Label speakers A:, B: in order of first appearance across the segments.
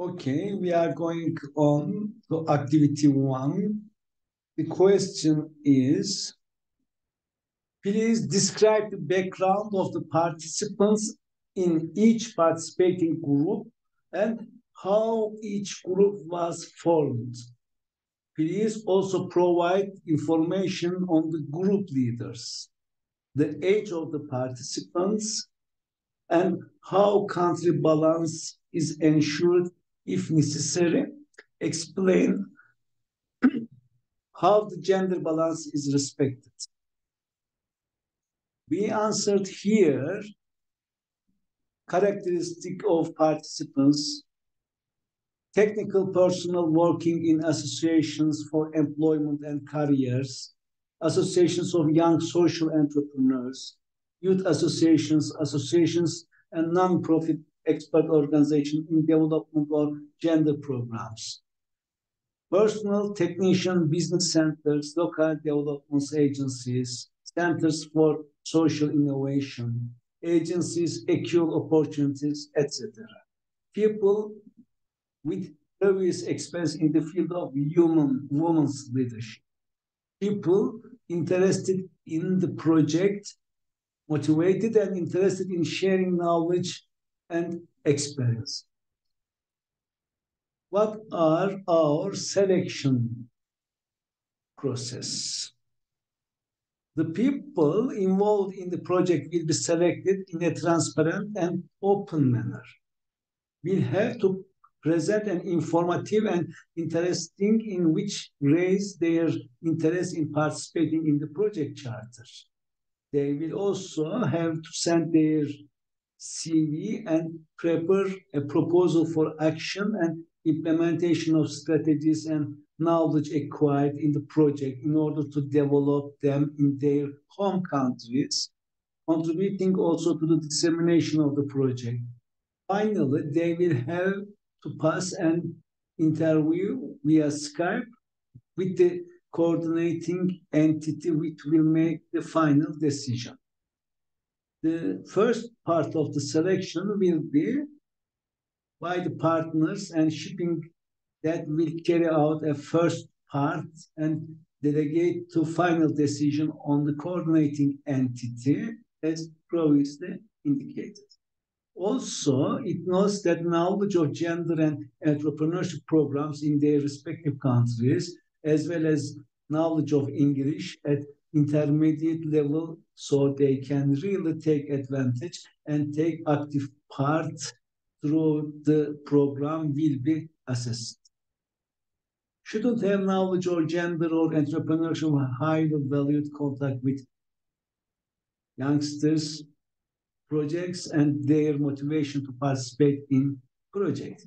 A: Okay, we are going on to activity 1. The question is, please describe the background of the participants in each participating group and how each group was formed. Please also provide information on the group leaders, the age of the participants, and how country balance is ensured if necessary. Explain how the gender balance is respected. We answered here characteristic of participants, technical personnel working in associations for employment and careers, associations of young social entrepreneurs, youth associations, associations and non-profit expert organizations in development or gender programs. Personnel, technician, business centers, local development agencies, centers for social innovation, agencies, equal opportunities, etc. People with previous experience in the field of women's leadership. People interested in the project, motivated and interested in sharing knowledge and experience. What are our selection process? The people involved in the project will be selected in a transparent and open manner. We'll have to present an informative and interesting in which raise their interest in participating in the project charter. They will also have to send their CV and prepare a proposal for action and implementation of strategies and knowledge acquired in the project in order to develop them in their home countries, contributing also to the dissemination of the project. Finally, they will have to pass an interview via Skype with the coordinating entity which will make the final decision. The first part of the selection will be by the partners and shipping that will carry out a first part and delegate to final decision on the coordinating entity as previously indicated. Also, it notes that knowledge of gender and entrepreneurship programs in their respective countries, as well as knowledge of English at intermediate level, so they can really take advantage and take active part through the program will be assessed. Shouldn't have knowledge or gender or entrepreneurship, highly valued contact with youngsters, projects, and their motivation to participate in project.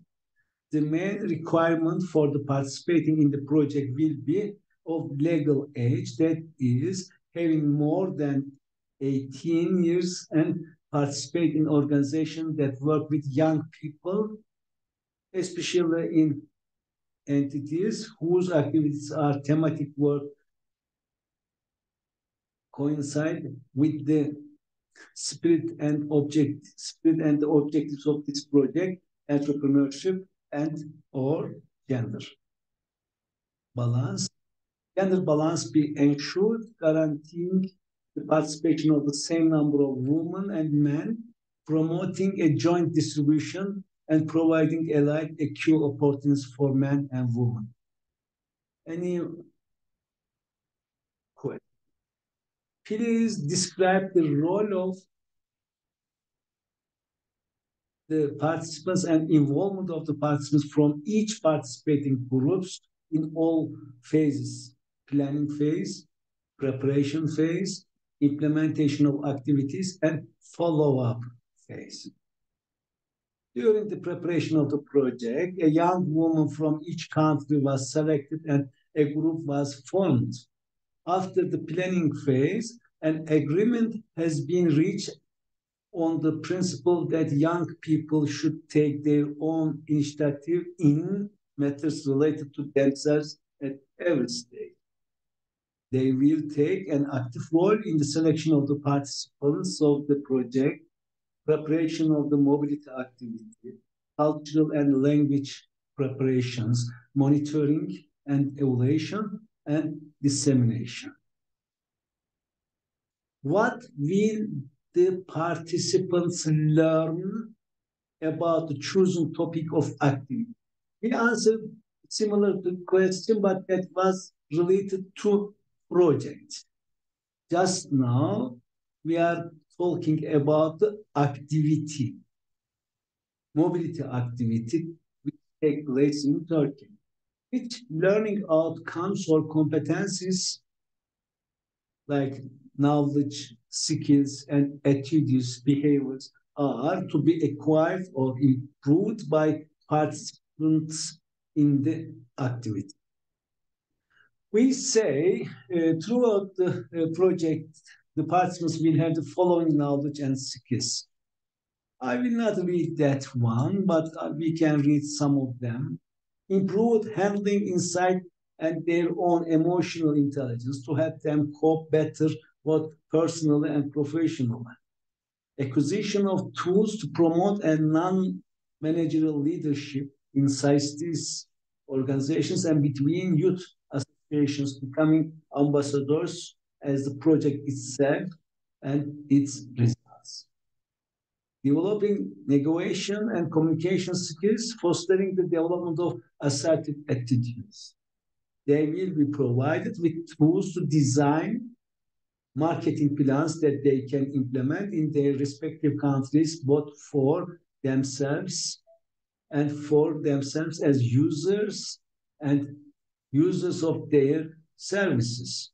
A: The main requirement for the participating in the project will be of legal age, that is having more than 18 years and participate in organizations that work with young people, especially in entities whose activities are thematic work coincide with the spirit and the objectives of this project, entrepreneurship and or gender balance. Gender balance be ensured, guaranteeing the participation of the same number of women and men, promoting a joint distribution and providing alike equal opportunities for men and women. Any question? Please describe the role of the participants and involvement of the participants from each participating groups in all phases: planning phase, preparation phase, implementation of activities, and follow-up phase. During the preparation of the project, a young woman from each country was selected and a group was formed. After the planning phase, an agreement has been reached on the principle that young people should take their own initiative in matters related to themselves at every stage. They will take an active role in the selection of the participants of the project, preparation of the mobility activity, cultural and language preparations, monitoring and evaluation, and dissemination. What will the participants learn about the chosen topic of activity? We answered similar to the question, but that was related to project. Just now, we are talking about the activity, mobility activity, which take place in Turkey. Which learning outcomes or competencies like knowledge, skills, and attitudes, behaviors are to be acquired or improved by participants in the activity. We say throughout the project, the participants will have the following knowledge and skills. I will not read that one, but we can read some of them. Improved handling insight and their own emotional intelligence to help them cope better, both personally and professionally. Acquisition of tools to promote a non-managerial leadership inside these organizations and between youth associations, becoming ambassadors as the project itself and its results. Developing negotiation and communication skills, fostering the development of assertive attitudes. They will be provided with tools to design marketing plans that they can implement in their respective countries, both for themselves and for themselves as users and users of their services.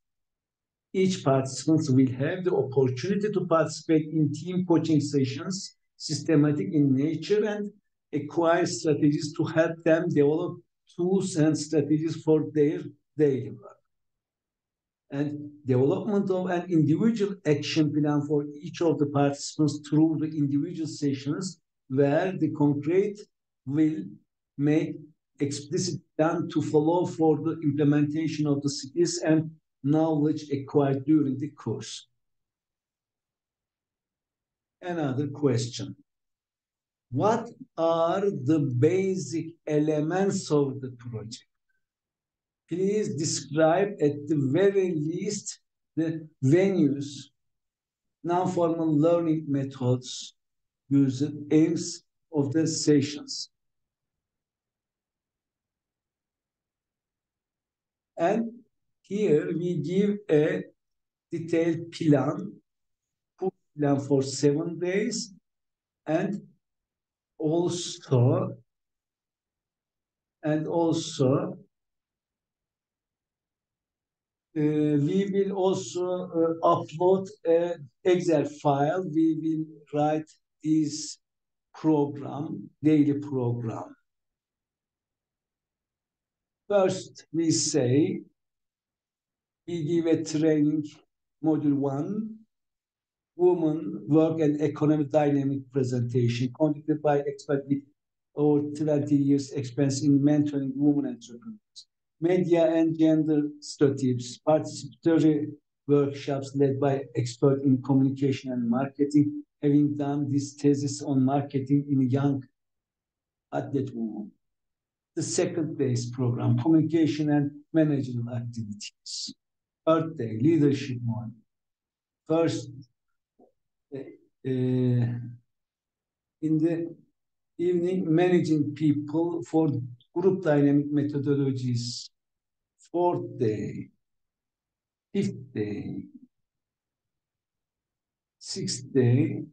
A: Each participant will have the opportunity to participate in team coaching sessions, systematic in nature, and acquire strategies to help them develop tools and strategies for their daily work. And development of an individual action plan for each of the participants through the individual sessions where the concrete will make explicit plan to follow for the implementation of the skills and knowledge acquired during the course. Another question. What are the basic elements of the project? Please describe at the very least the venues, non-formal learning methods, used, aims of the sessions. And here we give a detailed plan for 7 days, and also we will also upload an Excel file. We will write this program, daily program. First, we say we give a training, module 1, women, work and economic dynamic presentation conducted by experts with over 20 years experience in mentoring women entrepreneurs. Media and gender stereotypes, participatory workshops led by experts in communication and marketing, having done this thesis on marketing in young athlete women. The second base program, communication and managerial activities. Third day, leadership model. First, in the evening, managing people for group dynamic methodologies. Fourth day, fifth day, sixth day,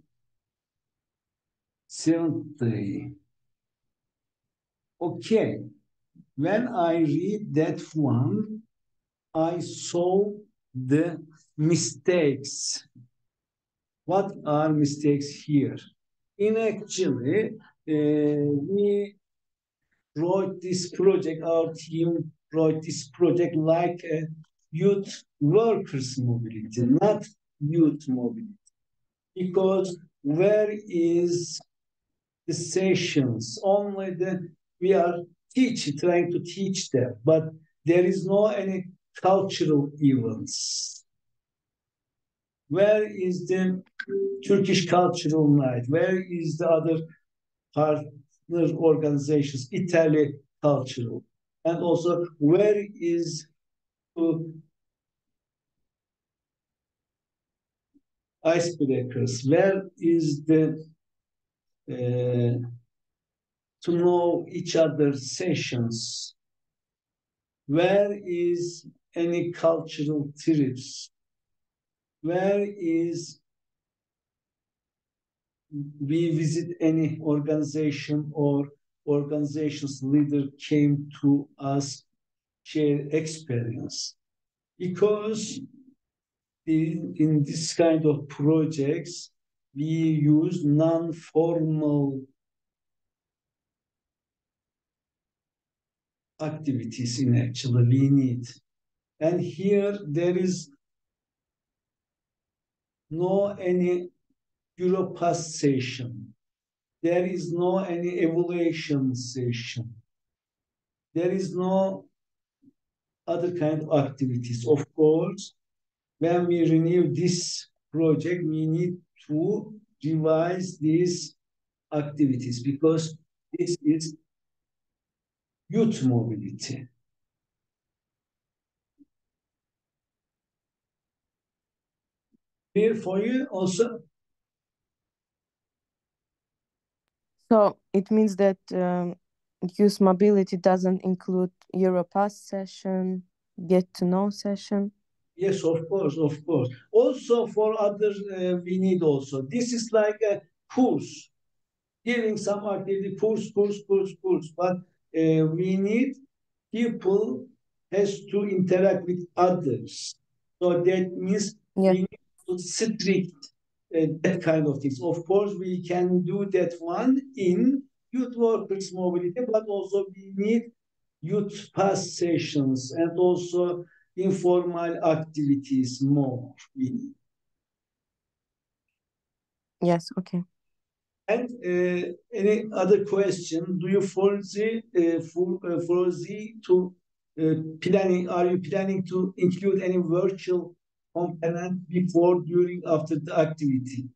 A: seventh day. Okay, when I read that one, I saw the mistakes. What are mistakes here? In actually, we wrote this project, our team wrote this project like a youth workers mobility, not youth mobility. Because where is the sessions? Only we are trying to teach them, but there is no any cultural events. Where is the Turkish cultural night? Where is the other part organizations, Italy cultural, and also where is icebreakers, where is the to know each other's sessions, where is any cultural trips, where is we visit any organization or organization's leader came to us share experience. Because in this kind of projects, we use non-formal activities in actually we need. And here there is no any Europass session. There is no any evaluation session. There is no other kind of activities. Of course, when we renew this project, we need to revise these activities because this is youth mobility. Here for you also.
B: So it means that youth mobility doesn't include Europass session, get to know session.
A: Yes, of course, of course. Also for others, we need also. This is like a course, giving some activity, course. But we need people has to interact with others. So that means we need to strict that kind of things. Of course, we can do that one in youth workers mobility, but also we need youth pass sessions and also informal activities more. We need.
B: Yes, okay.
A: And any other question? Do you foresee to planning? Are you planning to include any virtual component before, during, after the activity?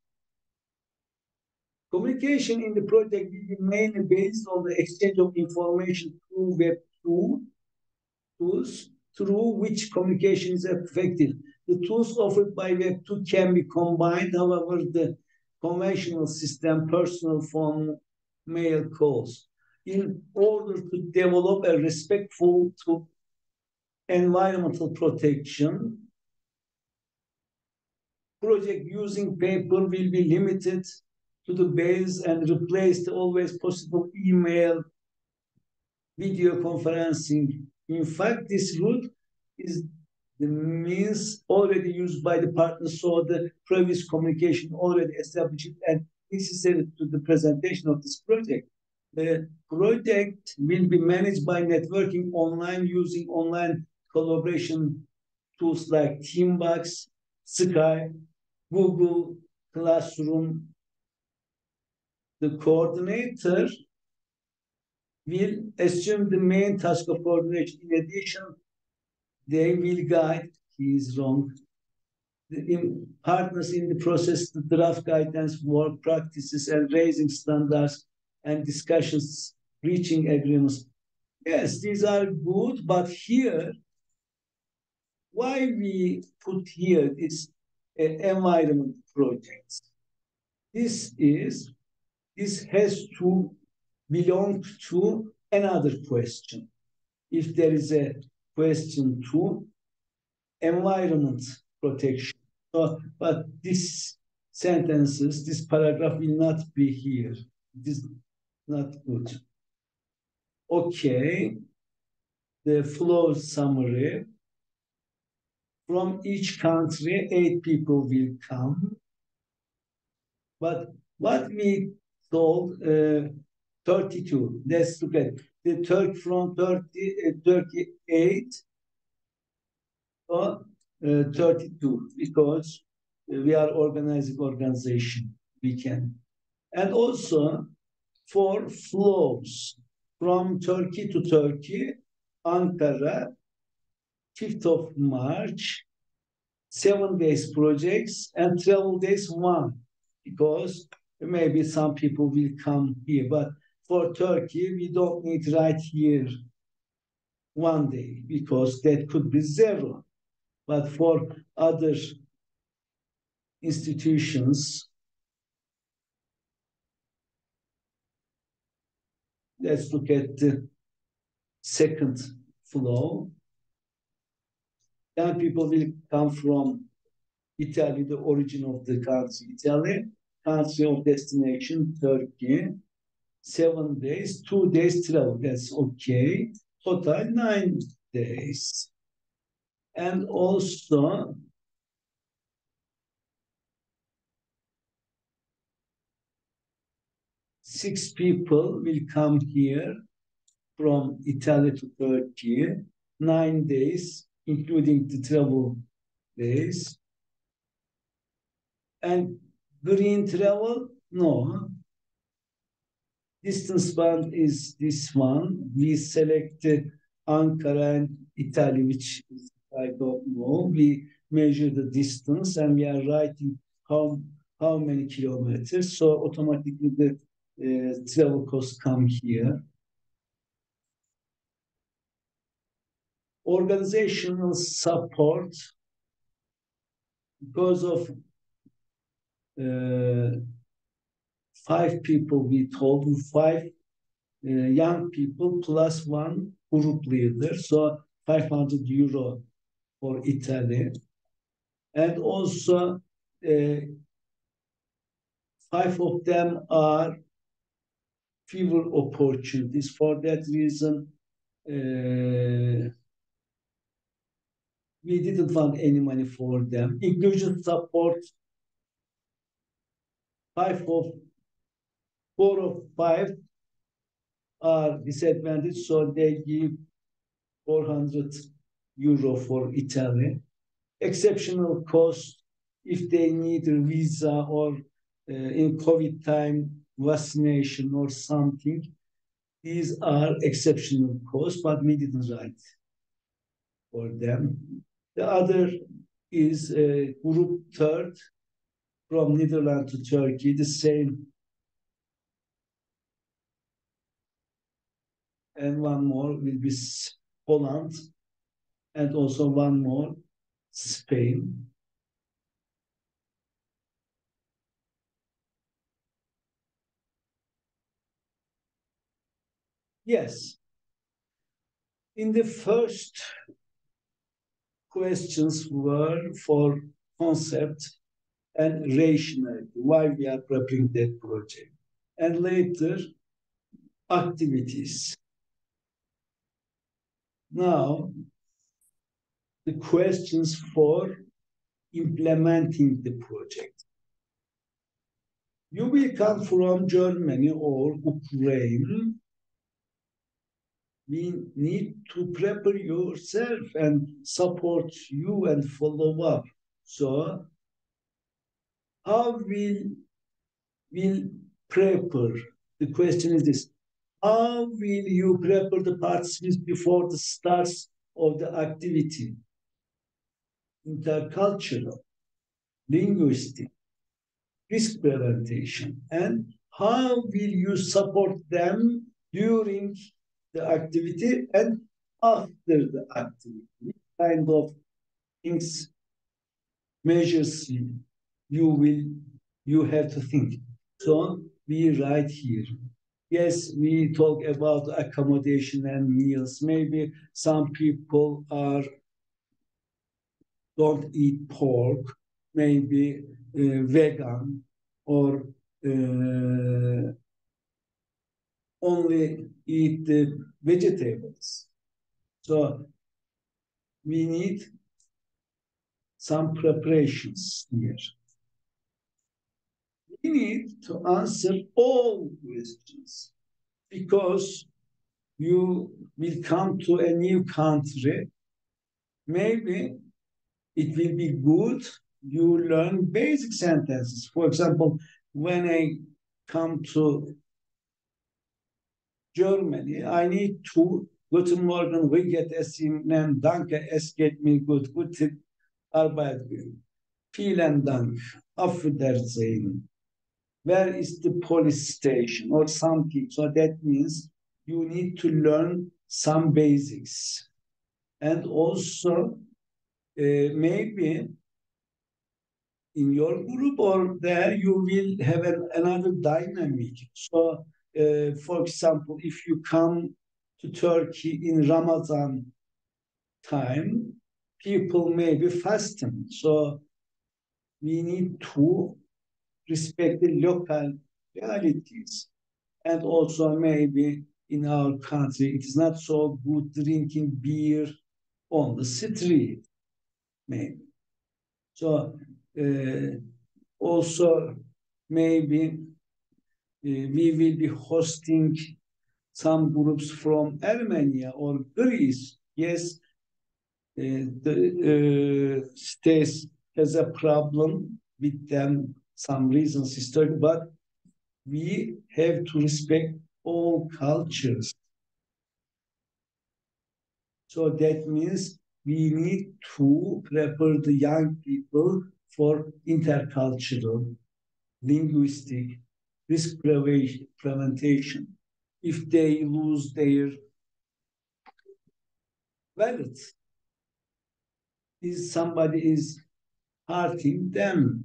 A: Communication in the project will be mainly based on the exchange of information through web tools, through which communication is effective. The tools offered by Web2 can be combined, however, the conventional system, personal phone, mail calls, in order to develop a respectful to environmental protection. Project using paper will be limited to the base and replace the always possible email, video conferencing. In fact, this route is the means already used by the partners, so the previous communication already established and necessary to the presentation of this project. The project will be managed by networking online using online collaboration tools like Teambox, Skype, Google Classroom. The coordinator will assume the main task of coordination. In addition, they will guide, he is wrong, the partners in the process to draft guidance, work practices, and raising standards and discussions, reaching agreements. Yes, these are good, but here, why we put here this environment projects? This has to belong to another question. If there is a question to environment protection. So, but this sentences, this paragraph will not be here. It is not good. Okay. The flow summary. From each country, 8 people will come. But what we told, 32. Let's look at the Turk from 38 or 32, because we are organizing organization. We can. And also for flows from Turkey to Turkey, Ankara, 5th of March, 7 days projects and travel days 1, because maybe some people will come here, but for Turkey, we don't need right here 1 day because that could be 0. But for other institutions, let's look at the second flow. Then people will come from Italy, the origin of the country, Italy, country of destination, Turkey, 7 days, 2 days travel, that's okay. Total 9 days. And also, six people will come here from Italy to Turkey, 9 days, including the travel days. And green travel, no. Distance band is this one. We selected Ankara and Italy, which is, I don't know. We measure the distance and we are writing how many kilometers. So automatically the travel costs come here. Organizational support, because of 5 people we told you, 5 young people plus 1 group leader, so 500 euro for Italy. And also 5 of them are fewer opportunities. For that reason, we didn't want any money for them. Inclusion support, 4 of 5 are disadvantaged, so they give 400 euro for Italy. Exceptional cost, if they need a visa or in COVID time, vaccination or something, these are exceptional costs, but we didn't write for them. The other is group third from Netherlands to Turkey, the same. And one more will be Poland, and also one more, Spain. Yes. In the first questions were for concept and rationality, why we are preparing that project. And later, activities. Now, the questions for implementing the project. You will come from Germany or Ukraine. We need to prepare yourself and support you and follow up. So, how will prepare? The question is this: how will you prepare the participants before the start of the activity? Intercultural, linguistic, risk presentation, and how will you support them during the activity and after the activity? What kind of things, measures you have to think. So we write here. Yes, we talk about accommodation and meals. Maybe some people don't eat pork, maybe vegan, or only eat the vegetables. So we need some preparations here. We need to answer all questions because you will come to a new country. Maybe it will be good you learn basic sentences. For example, when I come to Germany, I need to Guten Morgen, wie geht es Ihnen? Danke, es geht mir gut. Gute Arbeit. Vielen Dank. Auf Wiedersehen. where is the police station or something. So that means you need to learn some basics. And also maybe in your group or there you will have another dynamic. So for example, if you come to Turkey in Ramadan time, people may be fasting. So we need to respect the local realities. And also maybe in our country, it is not so good drinking beer on the street, maybe. So also maybe we will be hosting some groups from Armenia or Greece. Yes, the states has a problem with them, some reasons historic, but we have to respect all cultures. So that means we need to prepare the young people for intercultural, linguistic, risk prevention. If they lose their wallet, is somebody is hurting them.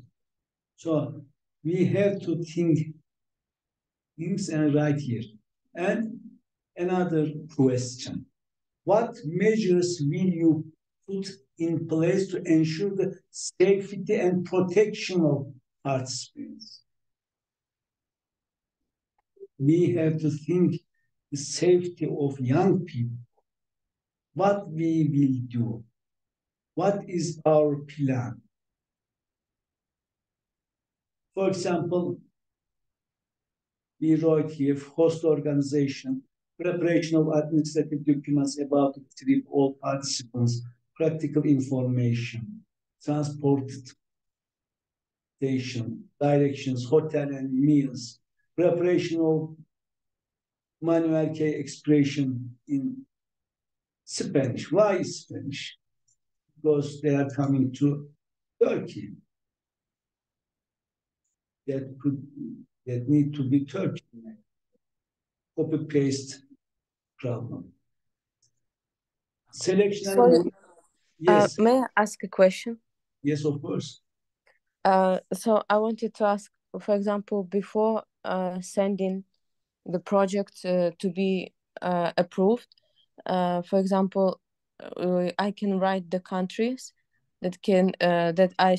A: So we have to think things and right here. And another question. What measures will you put in place to ensure the safety and protection of participants? We have to think the safety of young people, what we will do, what is our plan. For example, we wrote here host organization, preparation of administrative documents about the trip, all participants, practical information, transportation, directions, hotel and meals, preparation of manual K expression in Spanish. Why Spanish? Because they are coming to Turkey. That need to be Turkey. Copy paste problem. Selection
B: Sorry,
A: and yes,
B: may I ask a question?
A: yes, of course.
B: So I wanted to ask, for example, before sending the project to be approved, for example, I can write the countries that I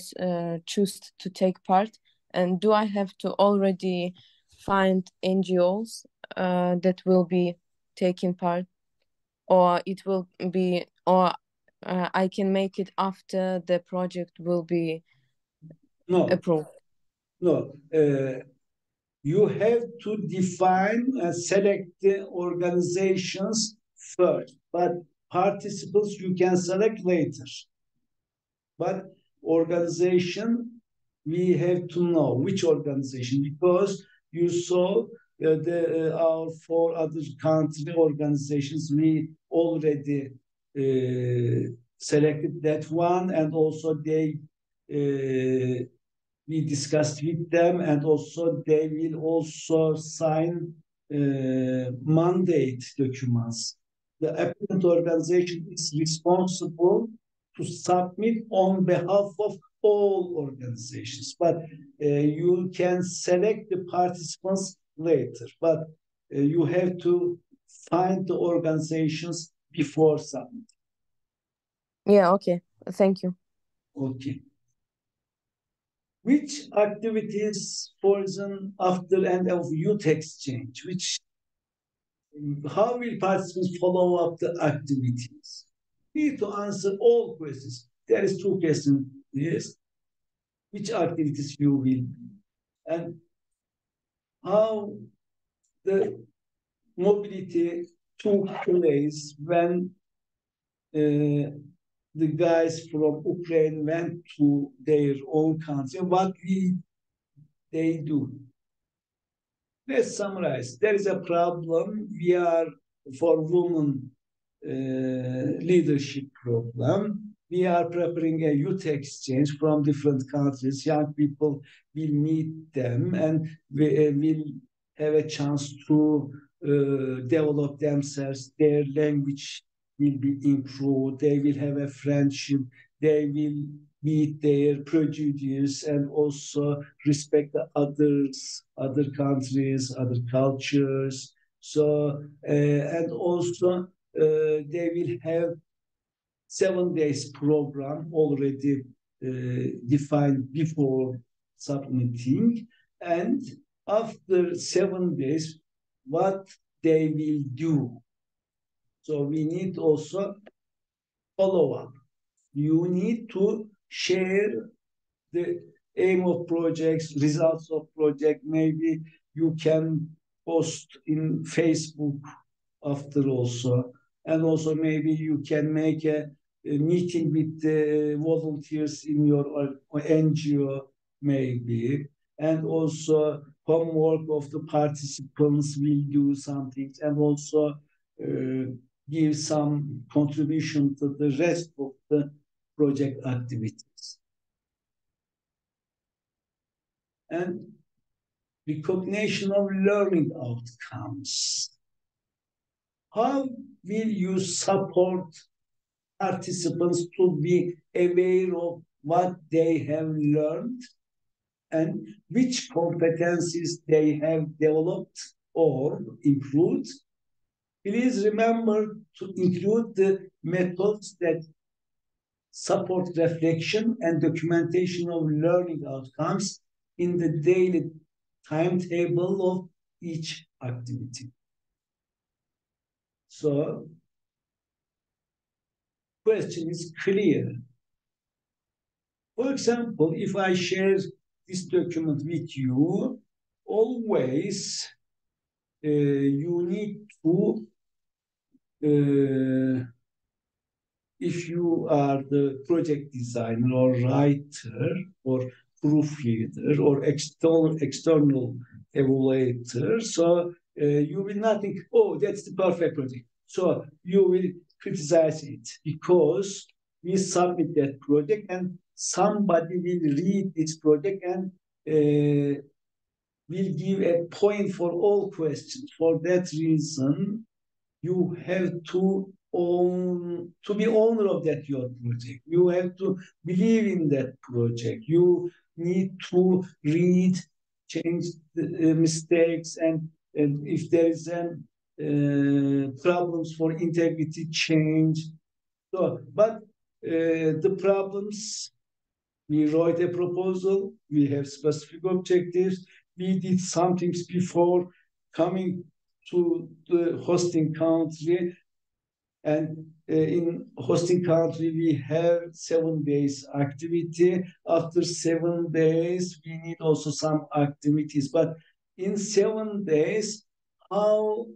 B: choose to take part, and do I have to already find NGOs that will be taking part, or it will be, or I can make it after the project will be
A: No,
B: approved?
A: no. You have to define and select the organizations first, but participants you can select later. But organization, we have to know which organization, because you saw our four other country organizations, we already selected that one, and also they we discussed with them, and also they will also sign mandate documents. The applicant organization is responsible to submit on behalf of all organizations, but you can select the participants later, but you have to find the organizations before submitting.
B: Yeah, okay. Thank you.
A: Okay. Which activities fallen after end of youth exchange? How will participants follow up the activities? Need to answer all questions. There is two questions. Yes. Which activities you will, and how the mobility took place when the guys from Ukraine went to their own country. What will they do? Let's summarize. There is a problem. For women leadership problem. we are preparing a youth exchange from different countries. Young people will meet them and we will have a chance to develop themselves. Their language will be improved. They will have a friendship. They will meet their prejudice and also respect the others, other countries, other cultures. So, and also they will have 7 days program already defined before submitting, and after 7 days, what they will do. So we need also follow up. You need to share the aim of projects, results of project. Maybe you can post in Facebook after also. And also maybe you can make a meeting with the volunteers in your NGO, maybe. And also homework of the participants will do something and also give some contribution to the rest of the project activities. And recognition of learning outcomes. How will you support participants to be aware of what they have learned and which competencies they have developed or improved? Please remember to include the methods that support reflection and documentation of learning outcomes in the daily timetable of each activity. So, question is clear. For example, if I share this document with you, always you need to if you are the project designer or writer or proofreader or external evaluator, so you will not think, oh, that's the perfect project. So you will criticize it because we submit that project and somebody will read this project and will give a point for all questions. For that reason, you have to be owner of that your project. You have to believe in that project. You need to read, change the mistakes, and if there is problems for integrity, change. So, but the problems, we wrote a proposal, we have specific objectives, we did some things before coming to the hosting country, and in hosting country we have 7 days activity. After 7 days we need also some activities, but in 7 days how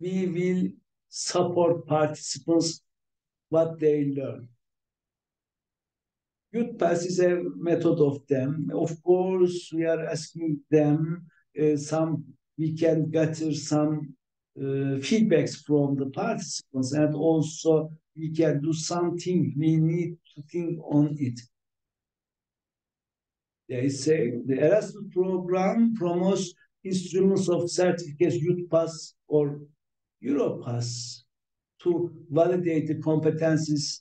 A: we will support participants what they learn. Youth Pass is a method of them. Of course, we are asking them we can gather some feedbacks from the participants, and also we can do something. We need to think on it. They say the ERASMUS program promotes instruments of certificates, Youth Pass or Europass, to validate the competencies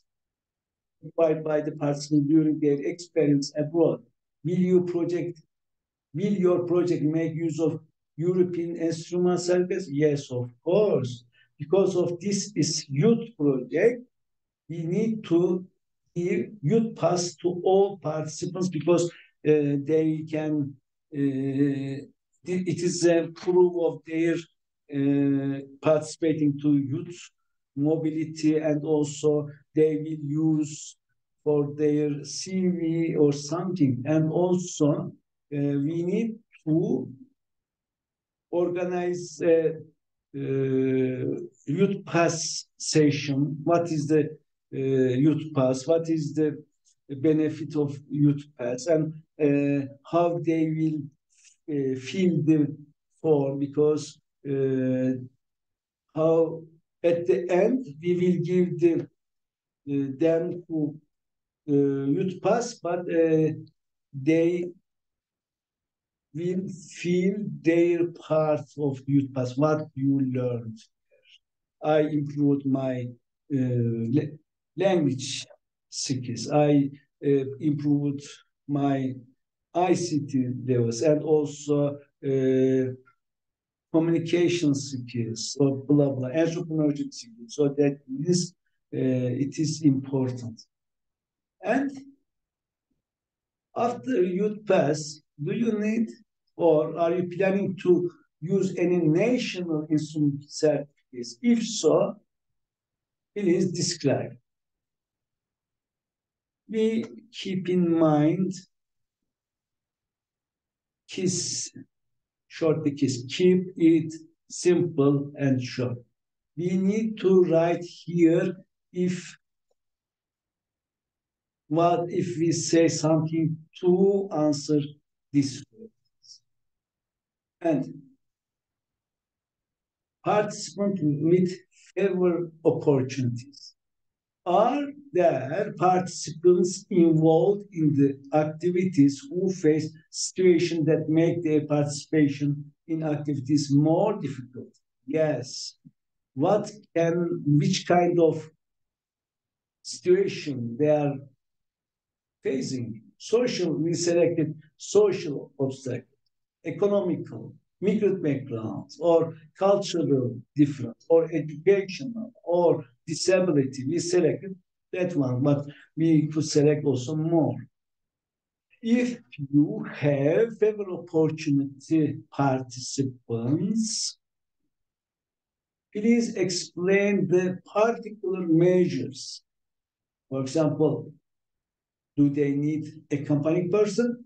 A: required by the participants during their experience abroad. Will your project make use of European instrument service? Yes, of course. Because of this is youth project, we need to give youth pass to all participants because they can. It is a proof of their participating to youth mobility, and also they will use for their CV or something. And also we need to organize a youth pass session. What is the youth pass? What is the benefit of youth pass? And how they will fill the form, because how at the end we will give them to youth pass, but they will feel their part of youth pass, what you learned. I improved my language skills. I improved my ICT levels and also communication skills, or blah blah, entrepreneurship skills. So that is it is important. And after youth pass, do you need or are you planning to use any national instrument certificates? If so, please describe. We keep in mind KISS, short KISS, keep it simple and short. We need to write here if what if we say something to answer this way. And participant with favor opportunities. Are there participants involved in the activities who face situations that make their participation in activities more difficult? Yes. Which kind of situation they are facing? Social, we selected social obstacles, economical, migrant backgrounds, or cultural difference, or educational, or disability. We selected that one, but we could select also more. If you have several opportunity participants, please explain the particular measures. For example, do they need a accompanying person?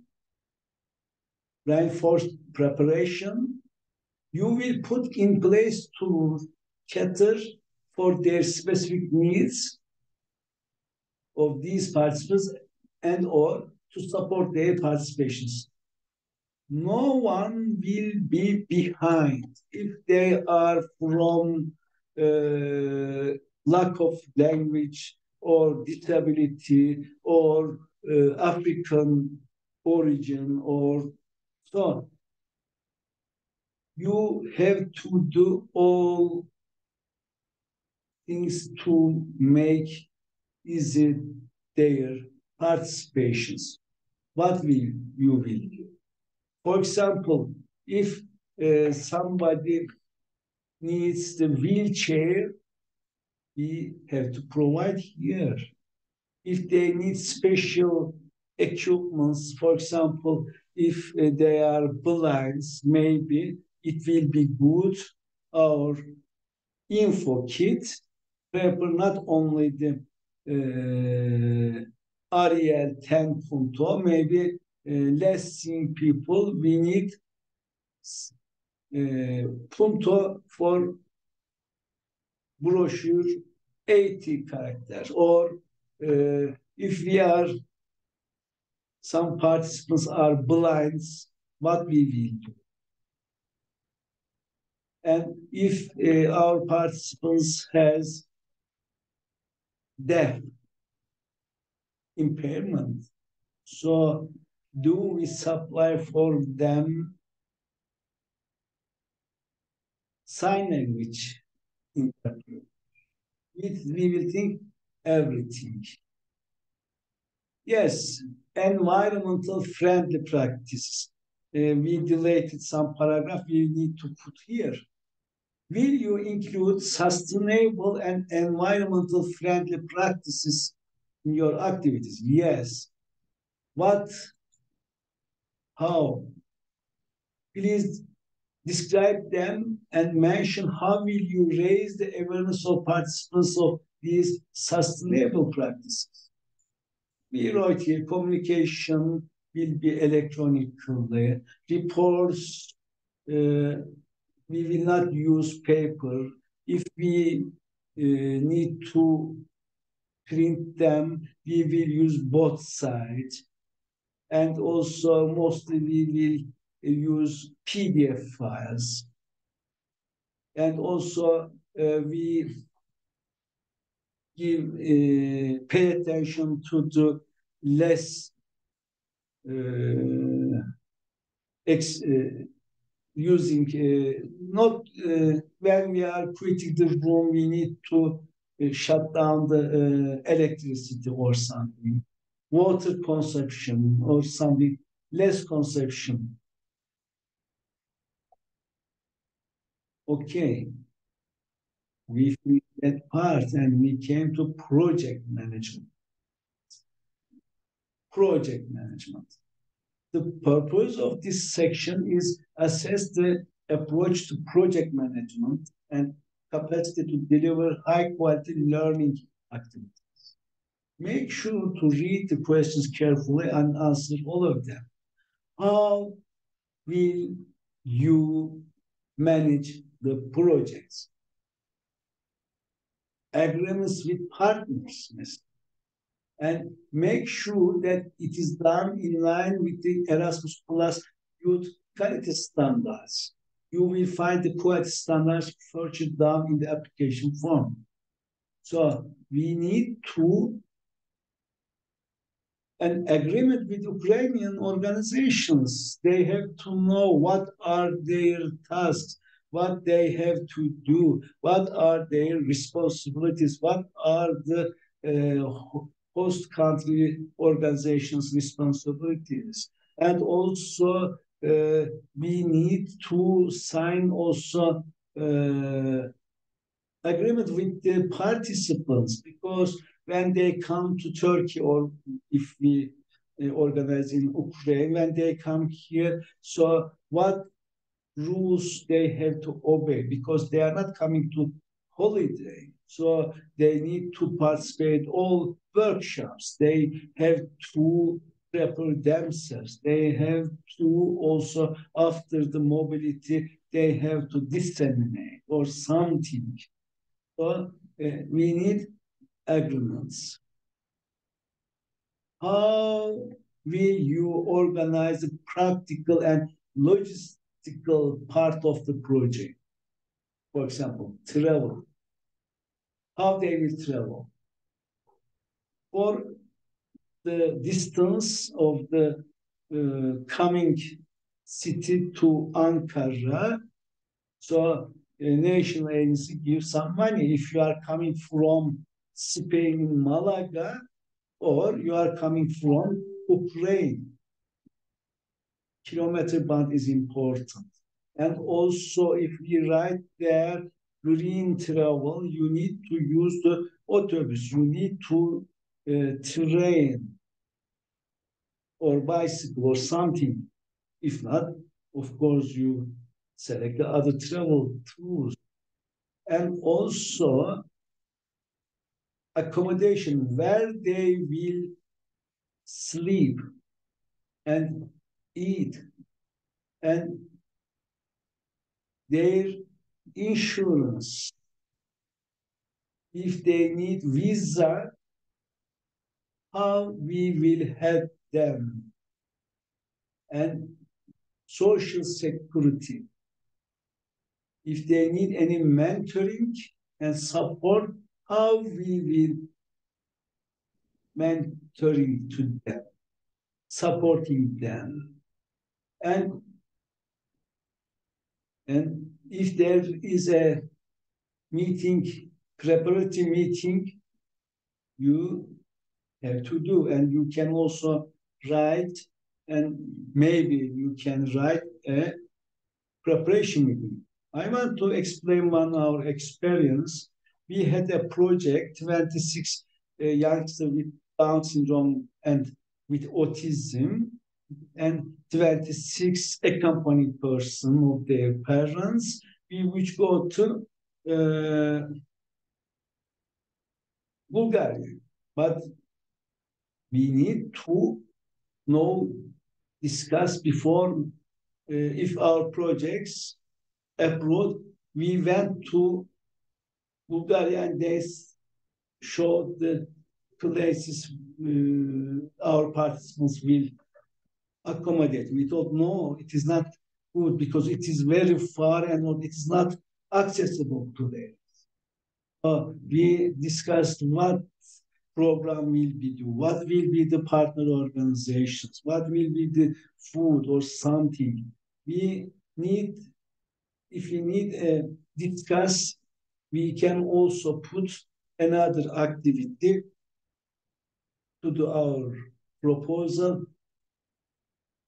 A: Reinforced preparation? You will put in place to cater for their specific needs of these participants and or to support their participations. No one will be behind if they are from lack of language or disability or African origin or so. You have to do all things to make easy their participations. What will you will do? For example, if somebody needs the wheelchair, we have to provide here. If they need special equipments, for example, if they are blind, maybe it will be good our info kit prepare not only the Arial 10.0, maybe less seeing people, we need Punto for brochure 80 characters. Or if we are, some participants are blind, what we will do? And if our participants has deaf impairment, so do we supply for them sign language interpreter? We will think everything. Yes, environmental friendly practices. We deleted some paragraph we need to put here. Will you include sustainable and environmental friendly practices in your activities? Yes. What? How? Please describe them and mention how will you raise the awareness of participants of these sustainable practices. We wrote here communication will be electronically, reports we will not use paper. If we need to print them, we will use both sides. And also mostly we will use PDF files. And also we give pay attention to the less using, not when we are quitting the room, we need to shut down the electricity or something, water consumption or something, less consumption. Okay, we finished that part and we came to project management. Project management. The purpose of this section is assess the approach to project management and capacity to deliver high quality learning activities. Make sure to read the questions carefully and answer all of them. How will you manage the projects? Agreements with partners, and make sure that it is done in line with the Erasmus Plus Youth Quality Standards. You will find the quality standards further down in the application form. So we need to an agreement with Ukrainian organizations. They have to know what are their tasks, what they have to do, what are their responsibilities, what are the host country organizations' responsibilities. And also, we need to sign also agreement with the participants, because when they come to Turkey, or if we organize in Ukraine, when they come here, so what rules they have to obey, because they are not coming to holiday. So they need to participate all workshops. They have to prepare themselves. They have to also, after the mobility, they have to disseminate or something. So we need agreements. How will you organize the practical and logistical part of the project? For example, travel. How they will travel? For the distance of the coming city to Ankara, so a national agency gives some money. If you are coming from Spain in Malaga, or you are coming from Ukraine, kilometer band is important. And also, if we write there green travel, you need to use the autobus, you need to train or bicycle or something. If not, of course, you select the other travel tools. And also, accommodation, where they will sleep and eat, and their insurance, if they need visa, how we will help them, and social security, if they need any mentoring and support, how we will mentoring to them, supporting them. And if there is a meeting, preparatory meeting, you have to do, and you can also write, and maybe you can write a preparation meeting. I want to explain one our experience. We had a project, 26 youngsters with Down syndrome and with autism, and 26 accompanied person of their parents. We which go to Bulgaria, but we need to know, discuss before if our projects abroad. We went to Bulgaria and they showed the places our participants will accommodate. We thought, no, it is not good because it is very far and it is not accessible today. We discussed what program will be do, what will be the partner organizations, what will be the food or something. We need, if we need a discuss, we can also put another activity to do our proposal,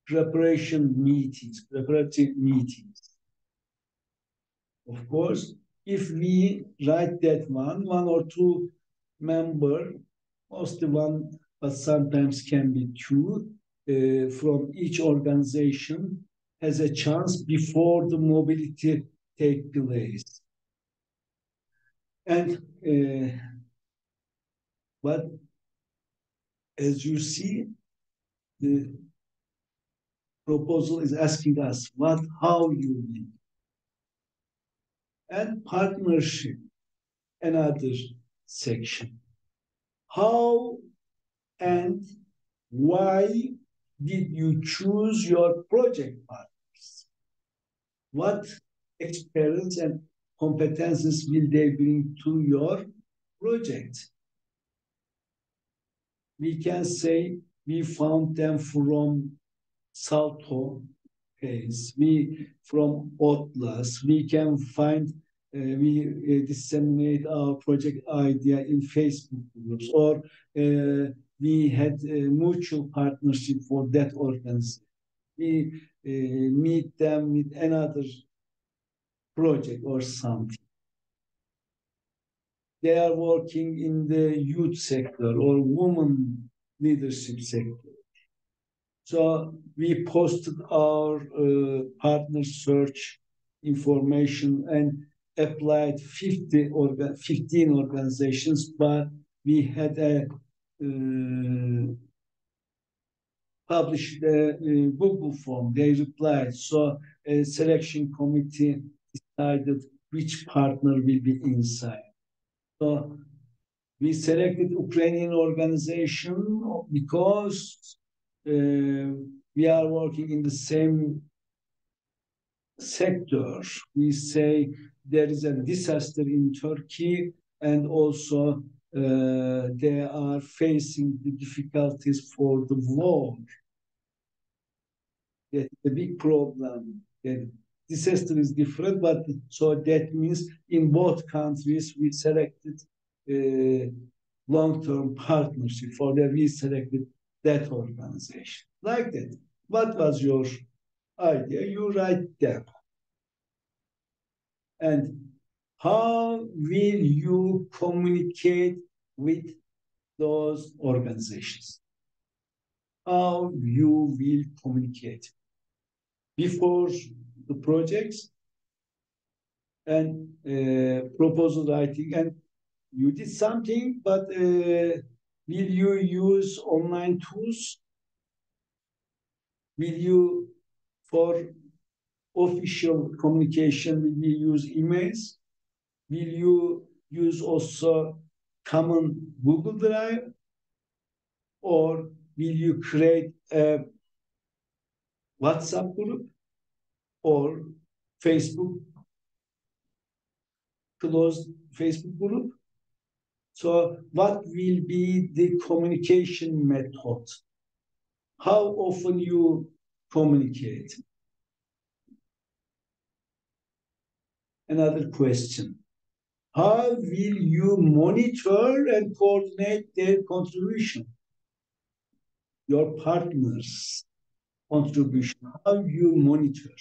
A: preparative meetings. Of course, if we write that one or two member, mostly one, but sometimes can be two, from each organization has a chance before the mobility take place. And but as you see, the proposal is asking us how you will. And partnership, another section. How and why did you choose your project partners? What experience and competences will they bring to your project? We can say we found them from Salto case, we from Atlas, we can find, we disseminate our project idea in Facebook groups, or we had a mutual partnership for that organization. We meet them with another project or something. They are working in the youth sector or women leadership sector. So we posted our partner search information and applied 15 organizations, but we had a published a Google form. They replied. So a selection committee decided which partner will be inside. So we selected Ukrainian organization because we are working in the same sector. We say there is a disaster in Turkey, and also they are facing the difficulties for the war. That's a big problem. The disaster is different, but so that means in both countries we selected long-term partnership. For that we selected that organization. Like that. What was your idea? You write them. And how will you communicate with those organizations? How you will communicate before the projects and proposal writing, and you did something, but will you use online tools? Will you, for official communication, will you use emails? Will you use also common Google Drive? Or will you create a WhatsApp group or Facebook, closed Facebook group? So what will be the communication method? How often you communicate? Another question. How will you monitor and coordinate their contribution? Your partners' contribution, how you monitor?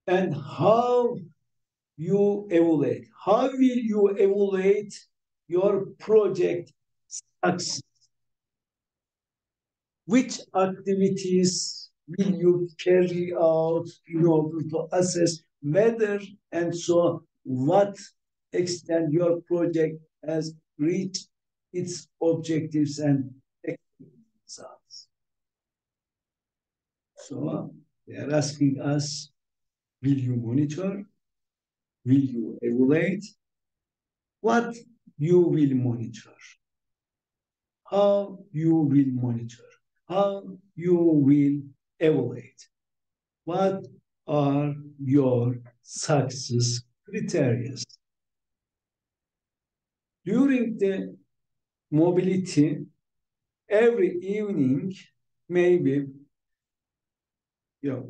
A: And how you evaluate? How will you evaluate your project success? Which activities will you carry out in order to assess whether and so what extent your project has reached its objectives and results? So they are asking us, will you monitor? Will you evaluate? What you will monitor? How you will monitor? How you will evaluate? What are your success criteria. During the mobility, every evening, maybe,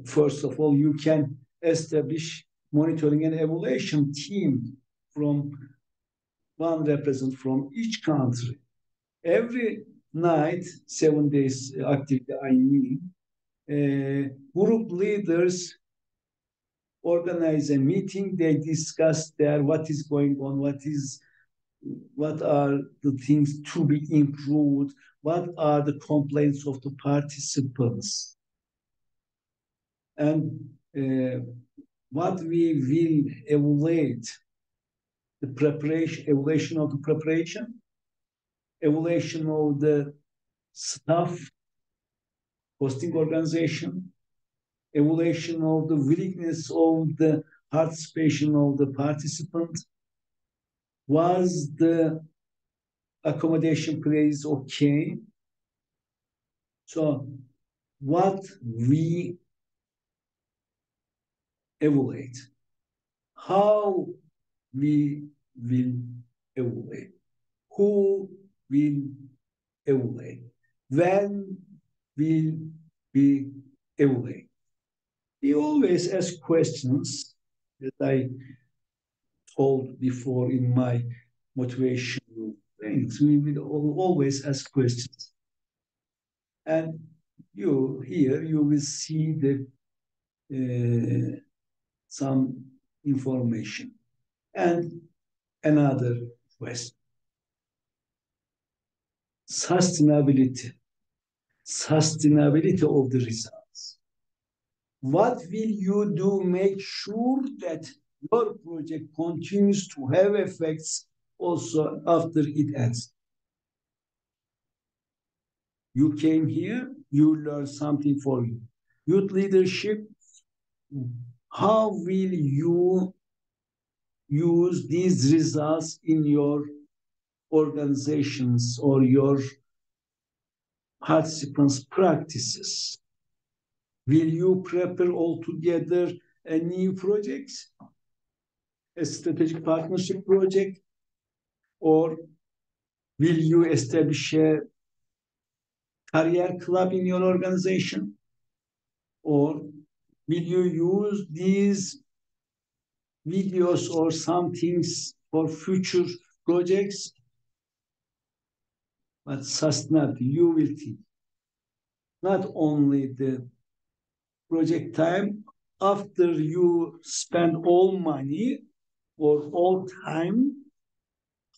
A: first of all, you can establish monitoring and evaluation team from one representative from each country. Every night, 7 days activity, I mean, group leaders organize a meeting. They discuss there what is going on, what are the things to be improved, what are the complaints of the participants, and what we will evaluate, the preparation, evaluation of the preparation, evaluation of the staff, hosting organization, evaluation of the willingness of the participation of the participant. Was the accommodation place okay? So what we evaluate, how we will evaluate, who will evaluate, when will we evaluate. We always ask questions, as I told before in my motivational things. We will always ask questions. And you will see some information. And another question. Sustainability of the results. What will you do? Make sure that your project continues to have effects also after it ends. You came here, you learned something for you. Youth leadership, how will you use these results in your organizations or your participants' practices? Will you prepare altogether a new project, a strategic partnership project, or will you establish a career club in your organization? Or will you use these videos or some things for future projects? But sustainability, you will think. Not only the project time, after you spend all money or all time,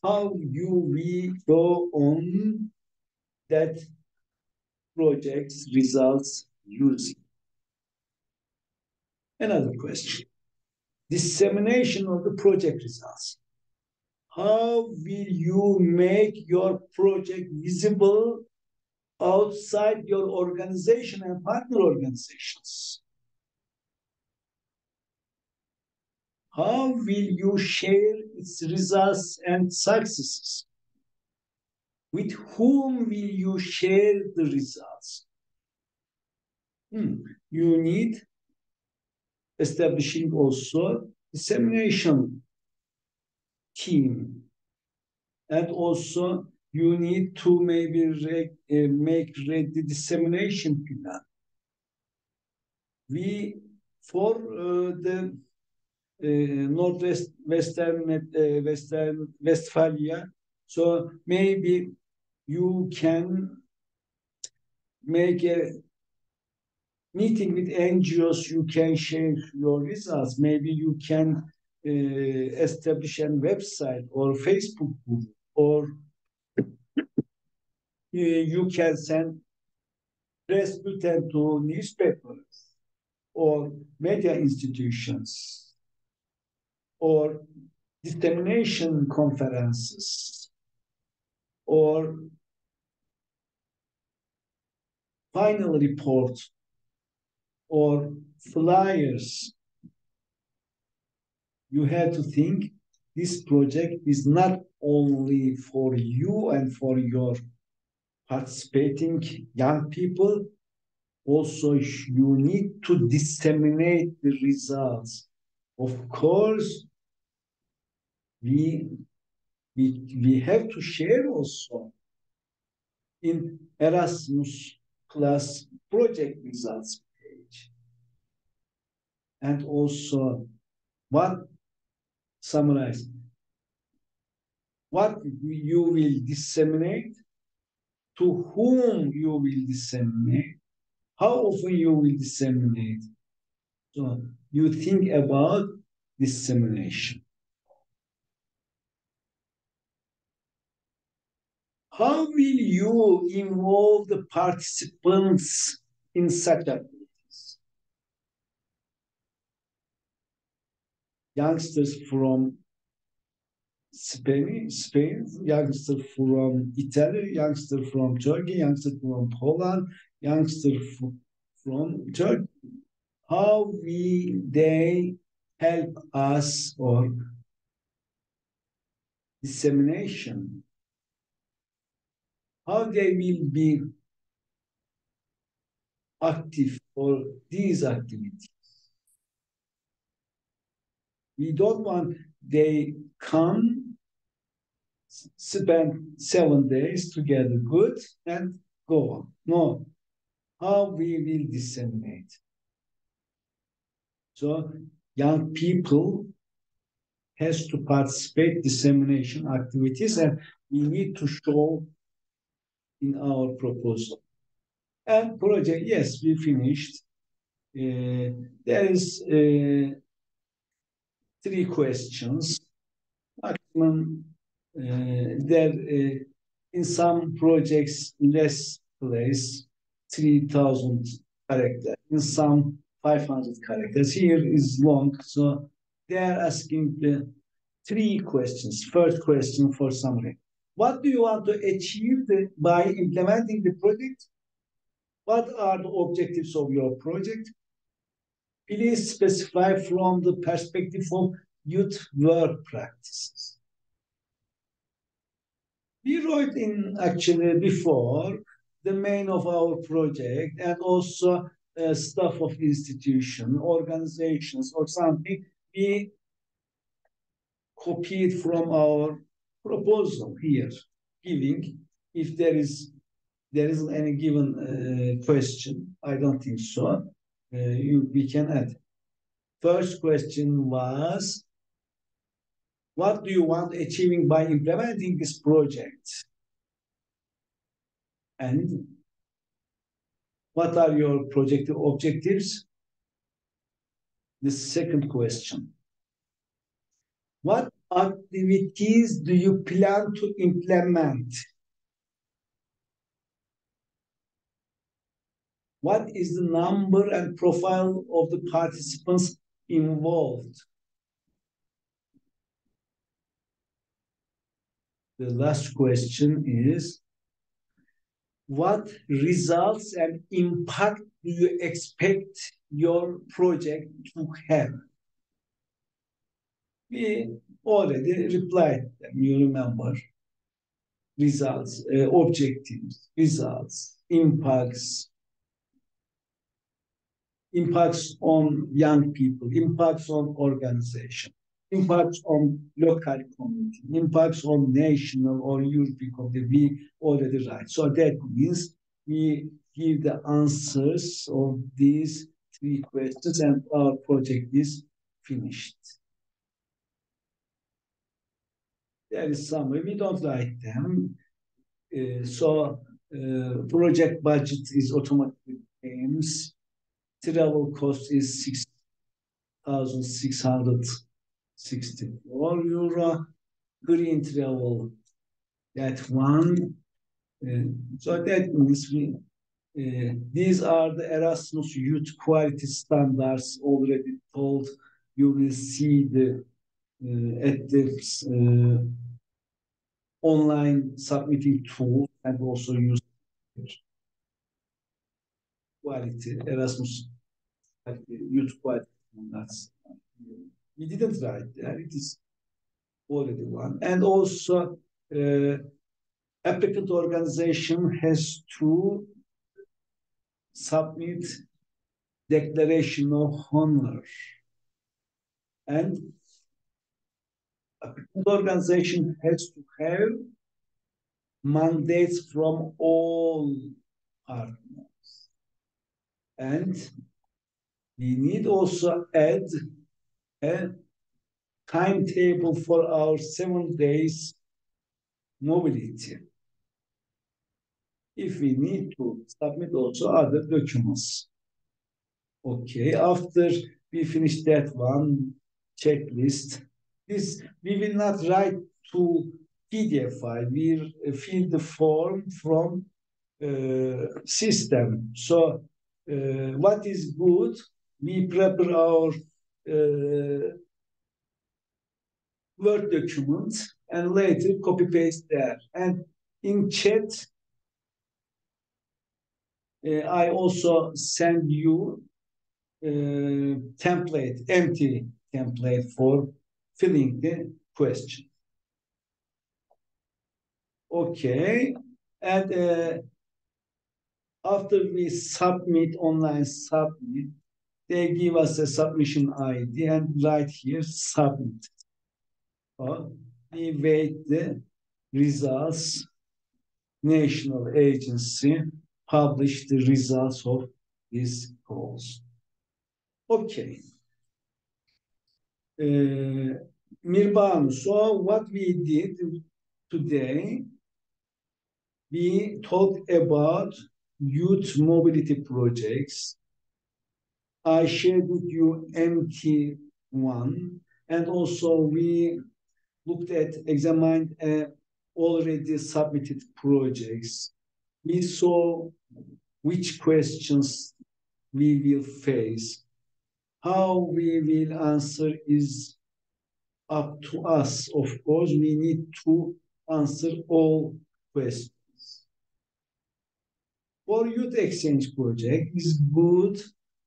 A: how you will go on that project's results using. Another question. Dissemination of the project results. How will you make your project visible outside your organization and partner organizations? How will you share its results and successes? With whom will you share the results? You need establishing also dissemination team. And also you need to maybe make ready dissemination plan. For the Northwest Western Westphalia, so maybe you can make a meeting with NGOs, you can share your results. Maybe you can establish a website or Facebook group, or you can send press bulletin to newspapers or media institutions or dissemination conferences or final report or flyers. You have to think this project is not only for you and for your participating young people. Also, you need to disseminate the results. Of course, we, we have to share also in Erasmus class project results page. And also what summarize what you will disseminate, to whom you will disseminate, how often you will disseminate. So you think about dissemination. How will you involve the participants in such activities? Youngsters from Spain, youngster from Italy, youngster from Turkey, youngster from Poland, youngster from Turkey. How will they help us or dissemination? How they will be active for these activities? We don't want they come, spend 7 days together, good, and go on. No, how we will disseminate. So young people has to participate dissemination activities, and we need to show in our proposal. And project, yes, we finished. There is 3 questions. Maximum there in some projects less place 3,000 characters, in some 500 characters. Here is long, so they are asking the 3 questions. First question for summary: what do you want to achieve by implementing the project? What are the objectives of your project? Please specify from the perspective of youth work practices. We wrote in actually before the main of our project, and also staff of institution, organizations, or something. We copied from our proposal here, giving if there isn't any given question. I don't think so. We can add. First question was, what do you want achieving by implementing this project? And what are your project objectives? The second question: what activities do you plan to implement? What is the number and profile of the participants involved? The last question is, what results and impact do you expect your project to have? We already replied them, you remember. Results, objectives, results, impacts on young people, impacts on organization, impacts on local community, impacts on national or European community. We already write. So that means we give the answers of these 3 questions, and our project is finished. There is summary. We don't write them. Project budget is automatic aims. Travel cost is €6,664. Green travel, that one. So that means these are the Erasmus Youth Quality Standards already told. You will see the at the online submitting tool, and also use quality Erasmus youth quality standards. We didn't write there. It is already one. And also applicant organization has to submit declaration of honor. And the organization has to have mandates from all partners. And we need also add a timetable for our 7 days mobility. If we need to submit also other documents. Okay, after we finish that one checklist, this we will not write to PDF file. We fill the form from system. So what is good? We prepare our Word document and later copy paste there. And in chat, I also send you template, empty template for filling the question. Okay, and after we submit, online submit, they give us a submission ID and right here submit. We wait the results. National agency publish the results of these calls. Okay. Mirbanu, so what we did today, we talked about youth mobility projects. I shared with you MT1, and also we looked at, examined already submitted projects. We saw which questions we will face. How we will answer is up to us. Of course, we need to answer all questions. For youth exchange project, is good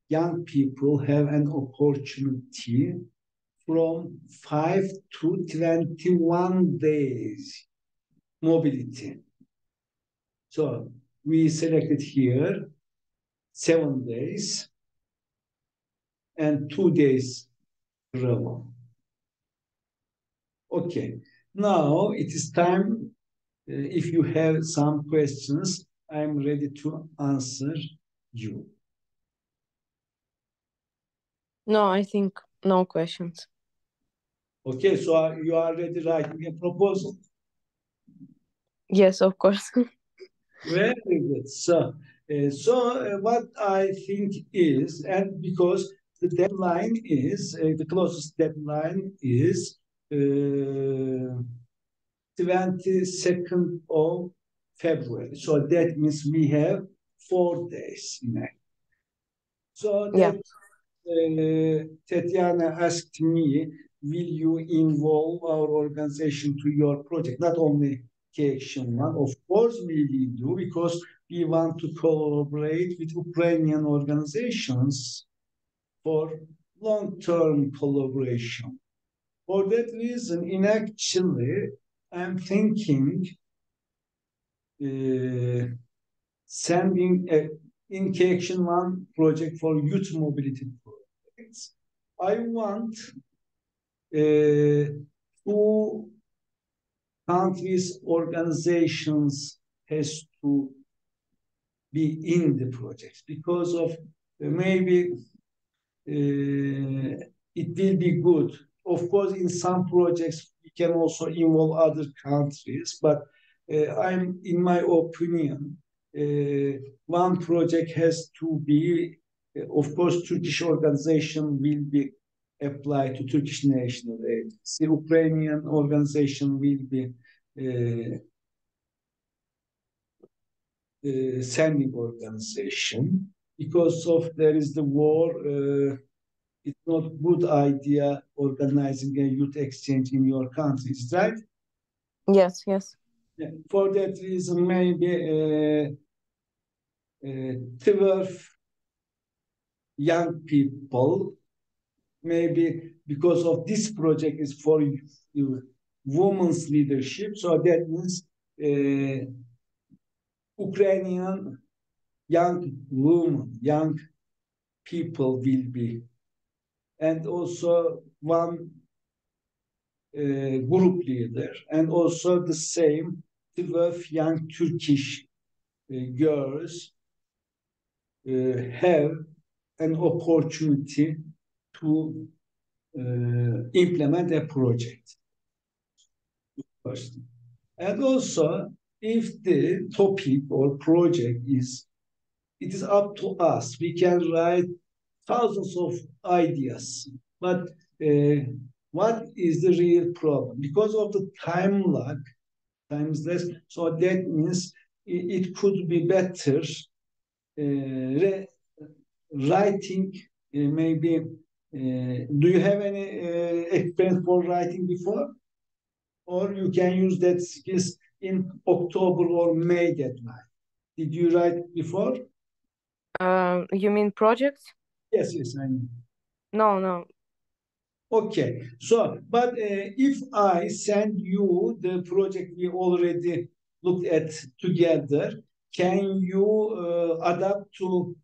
A: young people have an opportunity from 5 to 21 days mobility. So we selected here 7 days and 2 days travel. Okay, now it is time. If you have some questions, I'm ready to answer you.
B: No, I think no questions.
A: Okay, so you are ready writing a proposal.
B: Yes, of course.
A: Very good. So, what I think is, and because the deadline is, the closest deadline is 22nd of February. So that means we have 4 days. So that Tatiana asked me, will you involve our organization to your project? Not only K-Action 1, of course we will do, because we want to collaborate with Ukrainian organizations for long-term collaboration. For that reason, actually, I'm thinking sending in K-Action 1 project for youth mobility projects. I want 2 countries' organizations has to be in the project because of maybe it will be good. Of course, in some projects, we can also involve other countries, but I'm, in my opinion, one project has to be, of course, Turkish organization will be applied to Turkish national agency. Ukrainian organization will be sending organization. Because of there is the war, it's not good idea organizing a youth exchange in your countries, right?
B: Yes, yes.
A: Yeah. For that reason, maybe 12 young people, maybe because of this project is for women's leadership, so that means Ukrainian young women, young people will be, and also one group leader, and also the same 12 young Turkish girls have an opportunity to implement a project first. And also, if the topic or project it is up to us. We can write thousands of ideas, but what is the real problem? Because of the time lag, time is less, so that means it could be better writing maybe. Do you have any experience for writing before? Or you can use that skills in October or May deadline. Did you write before?
B: You mean projects?
A: Yes, yes, I know.
B: No, no.
A: Okay, so but if I send you the project we already looked at together, can you adapt to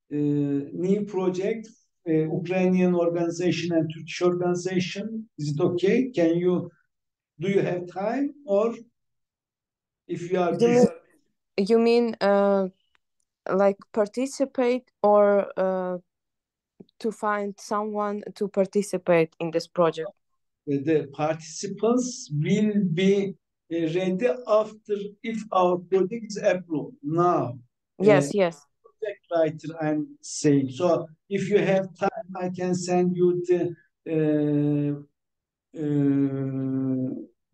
A: new project, Ukrainian organization and Turkish organization? Is it okay? Do you have time, or if you are
B: You
A: busy?
B: mean you mean like participate or to find someone to participate in this project?
A: The participants will be ready after if our project is approved. Now,
B: Yes, yes.
A: project writer, I'm saying. So if you have time, I can send you the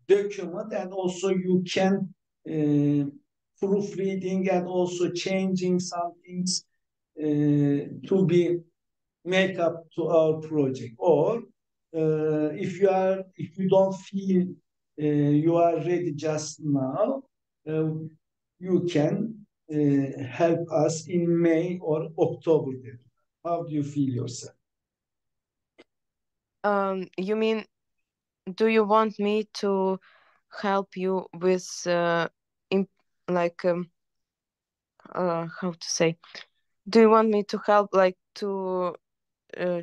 A: document, and also you can proofreading and also changing some things to be make up to our project. Or if you don't feel you are ready just now, uh, you can help us in May or October. How do you feel yourself?
B: You mean, do you want me to help you with in like how to say? Do you want me to help like to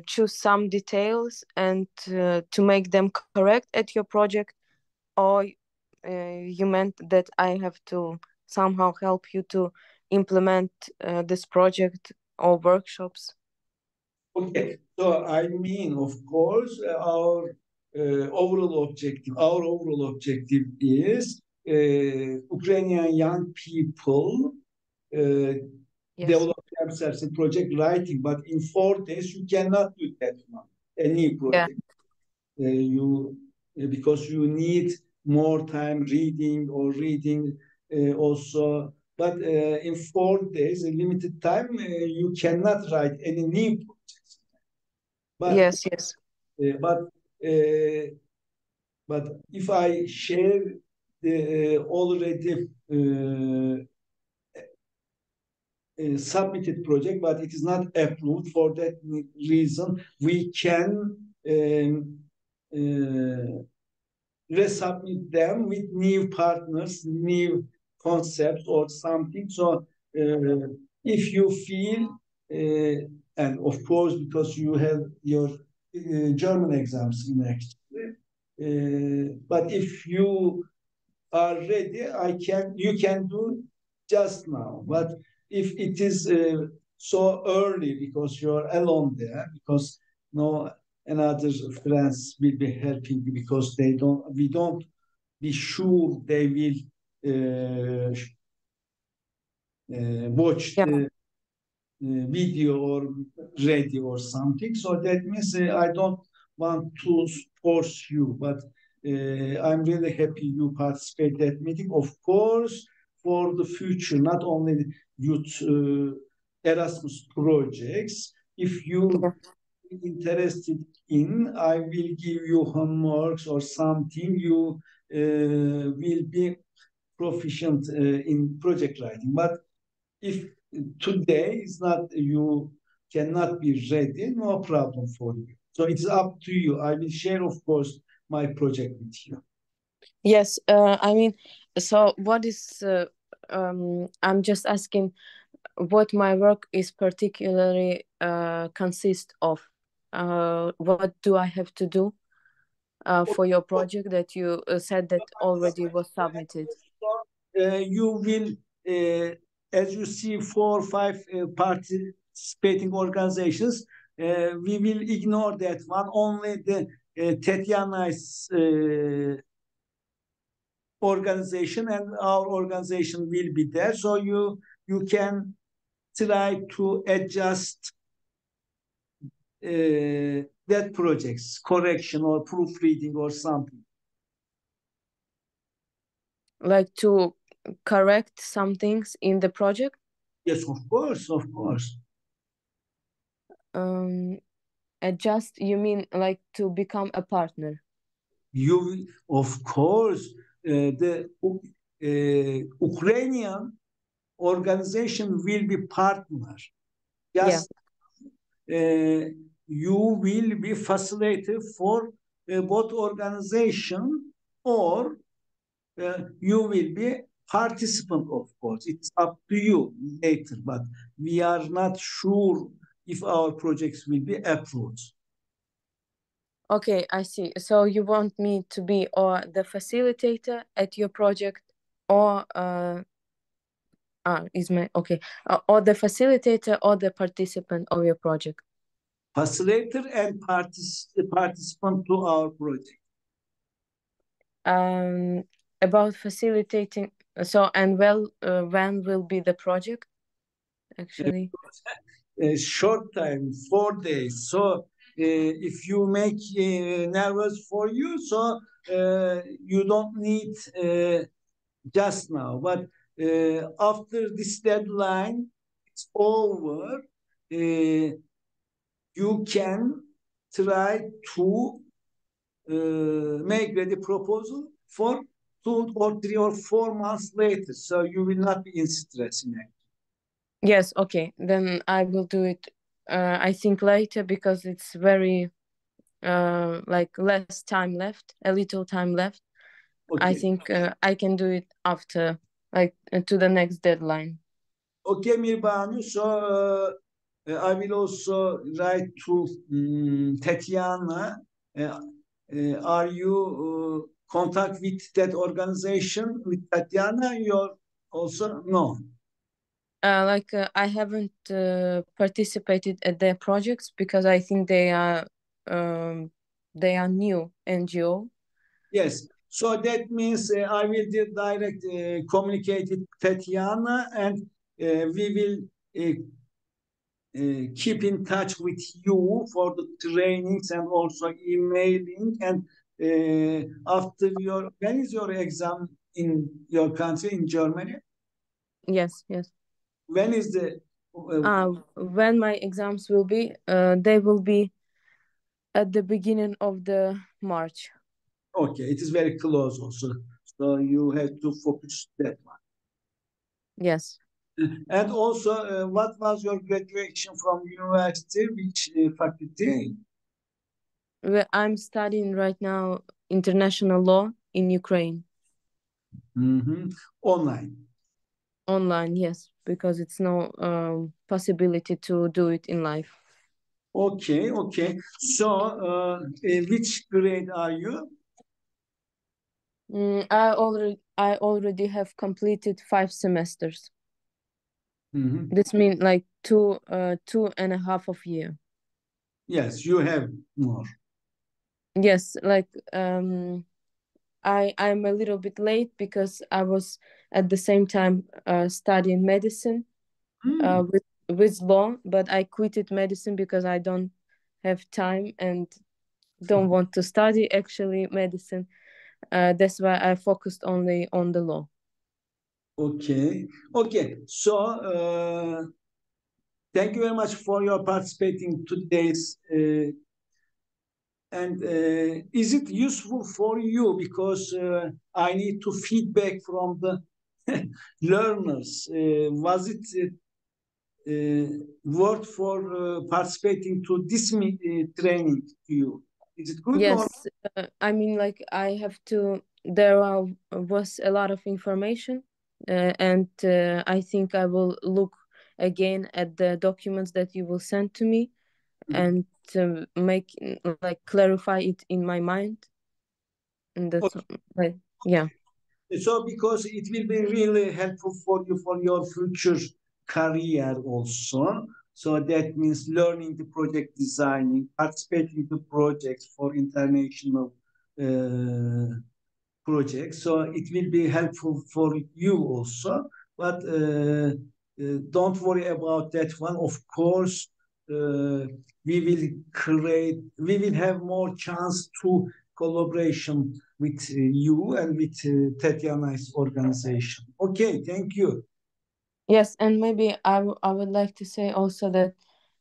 B: choose some details and to make them correct at your project, or you meant that I have to somehow help you to implement this project or workshops?
A: Okay, so I mean, of course, our overall objective is Ukrainian young people uh,
B: Yes.
A: develop themselves in project writing, but in 4 days you cannot do that one. A new
B: Yeah.
A: project, you because you need more time reading or reading also. But in 4 days, a limited time, you cannot write any new projects. But
B: Yes. Yes.
A: uh, but uh, but if I share the already submitted project, but it is not approved. For that reason, we can resubmit them with new partners, new concepts or something. So if you feel, and of course, because you have your German exams next, but if you are ready, you can do just now. But if it is so early because you're alone there, because no another friends will be helping you, because we don't be sure they will watch
B: Yeah.
A: the video or ready or something. So that means I don't want to force you, but I'm really happy you participate that meeting. Of course, for the future, not only youth Erasmus projects. If you
B: Yeah.
A: interested in, I will give you homeworks or something. You will be proficient in project writing. But if today is not, you cannot be ready, no problem for you. So it's up to you. I will share, of course, my project with you.
B: Yes. I mean, so what is? I'm just asking what my work is particularly consist of. What do I have to do? for your project that you said that already was submitted?
A: You will, as you see, 4 or 5 participating organizations. We will ignore that one. Only the Tatiana's organization and our organization will be there. So you can try to adjust that project's correction or proofreading or something.
B: Like to correct some things in the project?
A: Yes, of course, of course.
B: Adjust, you mean like to become a partner?
A: You, of course, the Ukrainian organization will be partner.
B: Yeah.
A: Just you will be facilitator for both organization, or you will be participant, of course. It's up to you later, but we are not sure if our projects will be approved.
B: Okay, I see. So you want me to be or the facilitator at your project, or is my okay, or the facilitator or the participant of your project?
A: Facilitator and participant to our project.
B: About facilitating. So and when will be the project? Actually,
A: A short time, 4 days. So if you make nervous for you, so you don't need just now. But after this deadline it's over, you can try to make ready proposal for 2 or 3 or 4 months later. So you will not be in stress in it.
B: yes. Okay, then I will do it. I think later because it's very like less time left, a little time left. I
A: Okay.
B: think I can do it after, like to the next deadline.
A: Okay, Mirbanu. So I will also write to Tatiana. Are you contact with that organization with Tatiana? You're also no.
B: I haven't participated at their projects because I think they are new NGO.
A: Yes. So that means I will direct communicate with Tatiana, and we will keep in touch with you for the trainings and also emailing. And after your, when is your exam in your country, in Germany?
B: Yes, yes.
A: When is the
B: When my exams will be, they will be at the beginning of the March.
A: okay, it is very close also, so you have to focus that one.
B: Yes.
A: And also, what was your graduation from university? Which faculty?
B: I'm studying right now international law in Ukraine.
A: Online.
B: Online, yes, because it's no possibility to do it in life.
A: Okay, okay. So, which grade are you?
B: I already have completed 5 semesters.
A: Mm-hmm.
B: This means like 2.5 of year.
A: Yes, you have more.
B: Yes, like I'm a little bit late because I was at the same time studying medicine
A: Hmm.
B: with law, but I quitted medicine because I don't have time and don't want to study actually medicine. That's why I focused only on the law.
A: Okay, okay. So, thank you very much for your participating today's. And is it useful for you? Because I need to feedback from the learners. Was it worth for participating to this training to you? Is it good or?
B: Yes, I mean, like I have to. There was a lot of information, and I think I will look again at the documents that you will send to me and to make like clarify it in my mind. And that's like, yeah.
A: So because it will be really helpful for you for your future career also. So that means learning the project designing, participating to projects for international projects. So it will be helpful for you also. But don't worry about that one. Of course, we will have more chance to collaboration with you and with Tatiana's organization. Okay, thank you.
B: Yes, and maybe I would like to say also that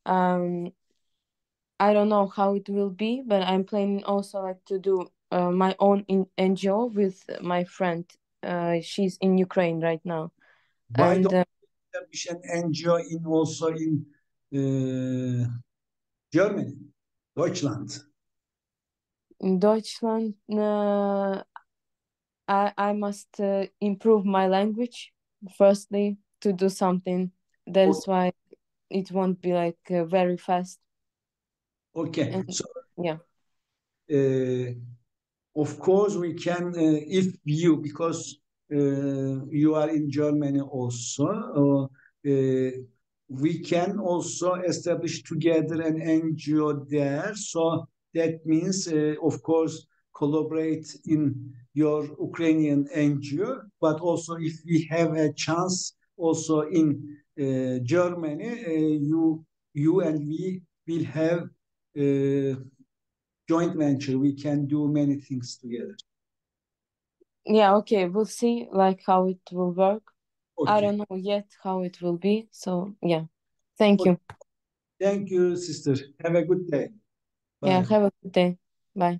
B: um I don't know how it will be, but I'm planning also like to do my own NGO with my friend. She's in Ukraine right now,
A: Why
B: and
A: don't we establish an NGO in also in Germany, Deutschland?
B: in Deutschland, I must improve my language firstly to do something. That is why it won't be like very fast.
A: Okay,
B: And
A: so
B: yeah,
A: uh, of course, we can, if you, because you are in Germany also, we can also establish together an NGO there. So that means, of course, collaborate in your Ukrainian NGO, but also if we have a chance also in Germany, you and we will have joint venture. We can do many things together.
B: yeah, okay, we'll see like how it will work. I
A: Okay.
B: don't know yet how it will be. So yeah, thank
A: Okay.
B: you.
A: Thank you, sister. Have a good day.
B: Yeah,
A: Bye.
B: have a good day. Bye.